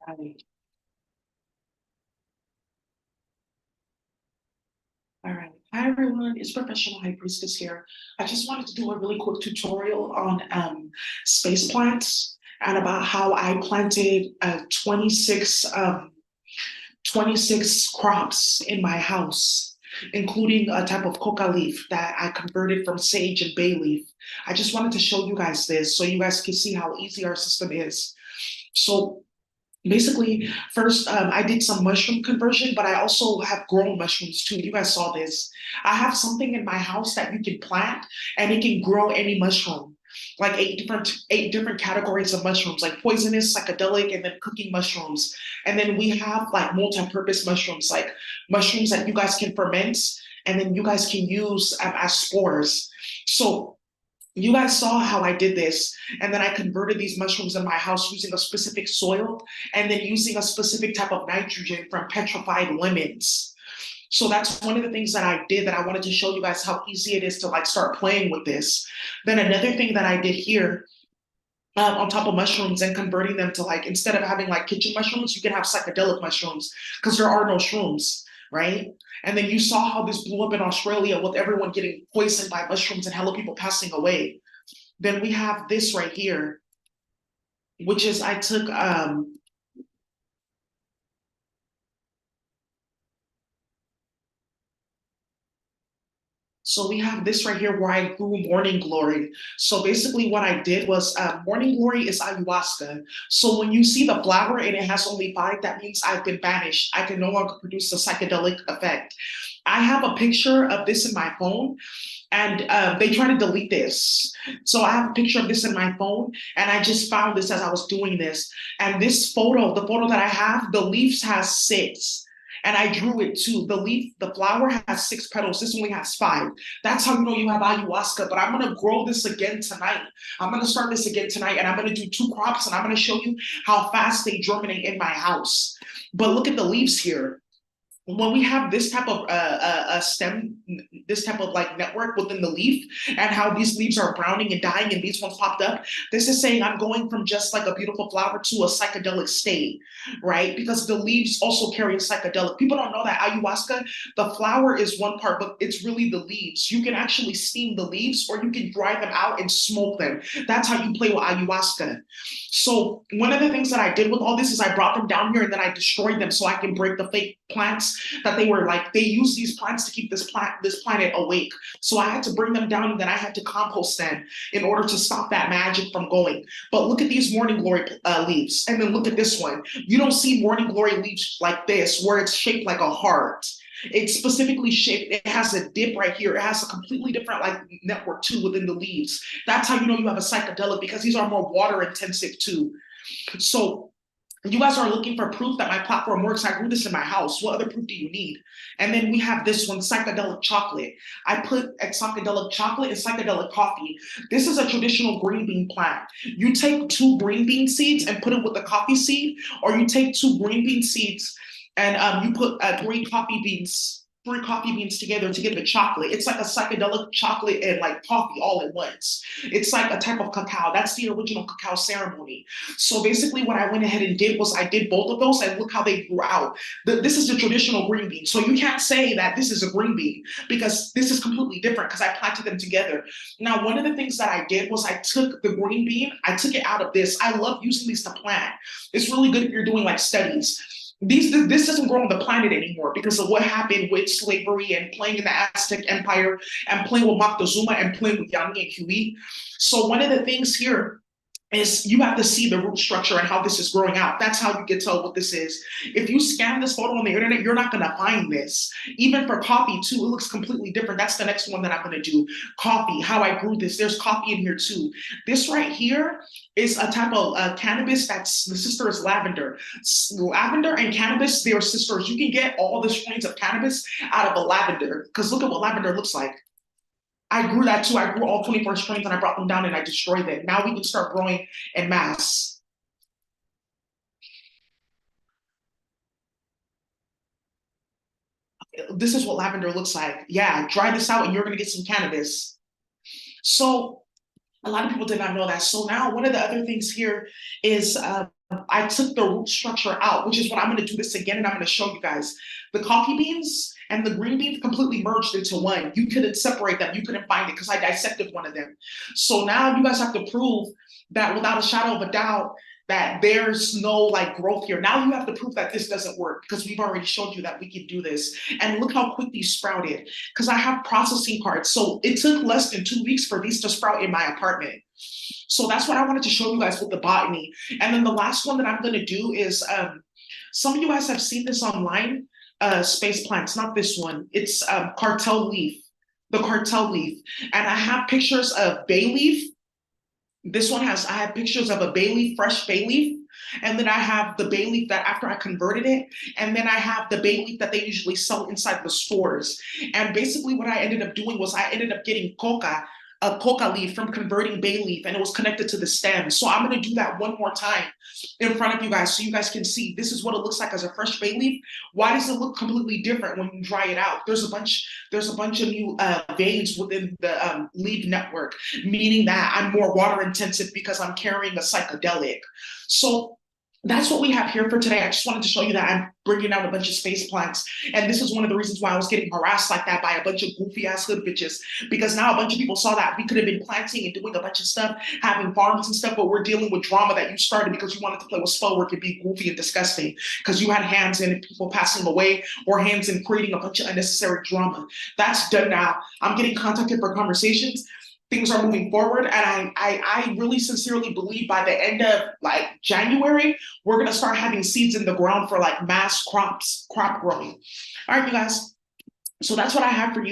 Right. All right. Hi, everyone. It's Professional High Priestess here. I just wanted to do a really quick tutorial on space plants and about how I planted 26 crops in my house, including a type of coca leaf that I converted from sage and bay leaf. I just wanted to show you guys this so you guys can see how easy our system is. So basically, first, I did some mushroom conversion, but I also have grown mushrooms too. You guys saw this. I have something in my house that you can plant and it can grow any mushroom, like eight different categories of mushrooms, like poisonous, psychedelic, and then cooking mushrooms. And then we have like multi-purpose mushrooms, like mushrooms that you guys can ferment and then you guys can use as spores. So you guys saw how I did this, and then I converted these mushrooms in my house using a specific soil and then using a specific type of nitrogen from petrified lemons. So that's one of the things that I did that I wanted to show you guys how easy it is to like start playing with this. Then another thing that I did here on top of mushrooms and converting them to like instead of having like kitchen mushrooms, you can have psychedelic mushrooms because there are no shrooms, right? And then you saw how this blew up in Australia with everyone getting poisoned by mushrooms and hella people passing away. Then we have this right here, which is I took so we have this right here where I grew morning glory. So basically what I did was morning glory is ayahuasca. So when you see the flower and it has only five, that means I've been banished. I can no longer produce the psychedelic effect. I have a picture of this in my phone and they try to delete this. So I have a picture of this in my phone and I just found this as I was doing this. And this photo, the photo that I have, the leaves has six. And I drew it too. The leaf, the flower has six petals. This only has five. That's how you know you have ayahuasca. But I'm gonna grow this again tonight. I'm gonna start this again tonight, and I'm gonna do two crops, and I'm gonna show you how fast they germinate in my house. But look at the leaves here when we have this type of stem, this type of like network within the leaf, and how these leaves are browning and dying, and these ones popped up, this is saying I'm going from just like a beautiful flower to a psychedelic state, right? Because the leaves also carry a psychedelic. People don't know that ayahuasca, the flower is one part, but it's really the leaves. You can actually steam the leaves, or you can dry them out and smoke them. That's how you play with ayahuasca. So one of the things that I did with all this is I brought them down here and then I destroyed them so I can break the fake plants that they were like, they use these plants to keep this planet awake. So I had to bring them down and then I had to compost them in order to stop that magic from going. But look at these morning glory leaves, and then look at this one. You don't see morning glory leaves like this where it's shaped like a heart. It's specifically shaped. It has a dip right here. It has a completely different like network too within the leaves. That's how you know you have a psychedelic, because these are more water intensive too. So you guys are looking for proof that my platform works. I grew this in my house. What other proof do you need? And then we have this one, psychedelic chocolate. I put a psychedelic chocolate and psychedelic coffee. This is a traditional green bean plant. You take two green bean seeds and put it with the coffee seed, or you take two green bean seeds and you put three coffee beans together to get the chocolate. It's like a psychedelic chocolate and like coffee all at once. It's like a type of cacao. That's the original cacao ceremony. So basically what I went ahead and did was I did both of those, and look how they grew out. This is the traditional green bean. So you can't say that this is a green bean because this is completely different because I planted them together. Now, one of the things that I did was I took the green bean, I took it out of this. I love using these to plant. It's really good if you're doing like studies. This doesn't grow on the planet anymore because of what happened with slavery and playing in the Aztec Empire and playing with Moctezuma and playing with Yanni and Huey. So one of the things here is you have to see the root structure and how this is growing out. That's how you can tell what this is. If you scan this photo on the internet, you're not going to find this. Even for coffee too, it looks completely different. That's the next one that I'm going to do. Coffee, how I grew this. There's coffee in here too. This right here is a type of cannabis that's, the sister is lavender. Lavender and cannabis, they are sisters. You can get all the strains of cannabis out of a lavender, because look at what lavender looks like. I grew that too. I grew all 24 strains and I brought them down and I destroyed them. Now we can start growing en masse. This is what lavender looks like. Yeah, dry this out and you're gonna get some cannabis. So A lot of people did not know that. So now one of the other things here is I took the root structure out, which is what I'm going to do this again, and I'm going to show you guys. The coffee beans and the green beans completely merged into one. You couldn't separate them. You couldn't find it because I dissected one of them. So now you guys have to prove that without a shadow of a doubt that there's no like growth here. Now you have to prove that this doesn't work because we've already showed you that we can do this. And look how quick these sprouted because I have processing cards. So it took less than 2 weeks for these to sprout in my apartment. So that's what I wanted to show you guys with the botany. And then the last one that I'm going to do is some of you guys have seen this online, space plants, not this one. It's cartel leaf, the cartel leaf. And I have pictures of bay leaf. This one has, I have pictures of a bay leaf, fresh bay leaf. And then I have the bay leaf that after I converted it. And then I have the bay leaf that they usually sell inside the stores. And basically what I ended up doing was I ended up getting a coca leaf from converting bay leaf, and it was connected to the stem. So I'm going to do that one more time in front of you guys so you guys can see this is what it looks like as a fresh bay leaf. Why does it look completely different when you dry it out? There's a bunch of new veins within the leaf network, meaning that I'm more water intensive because I'm carrying a psychedelic. So that's what we have here for today. I just wanted to show you that I'm bringing out a bunch of space plants. And this is one of the reasons why I was getting harassed like that by a bunch of goofy ass hood bitches. Because now a bunch of people saw that we could have been planting and doing a bunch of stuff, having farms and stuff, but we're dealing with drama that you started because you wanted to play with spell work and be goofy and disgusting. Because you had hands in people passing away or hands in creating a bunch of unnecessary drama. That's done now. I'm getting contacted for conversations. Things are moving forward, and I really sincerely believe by the end of like January we're gonna start having seeds in the ground for like mass crop growing. All right, you guys, so that's what I have for you.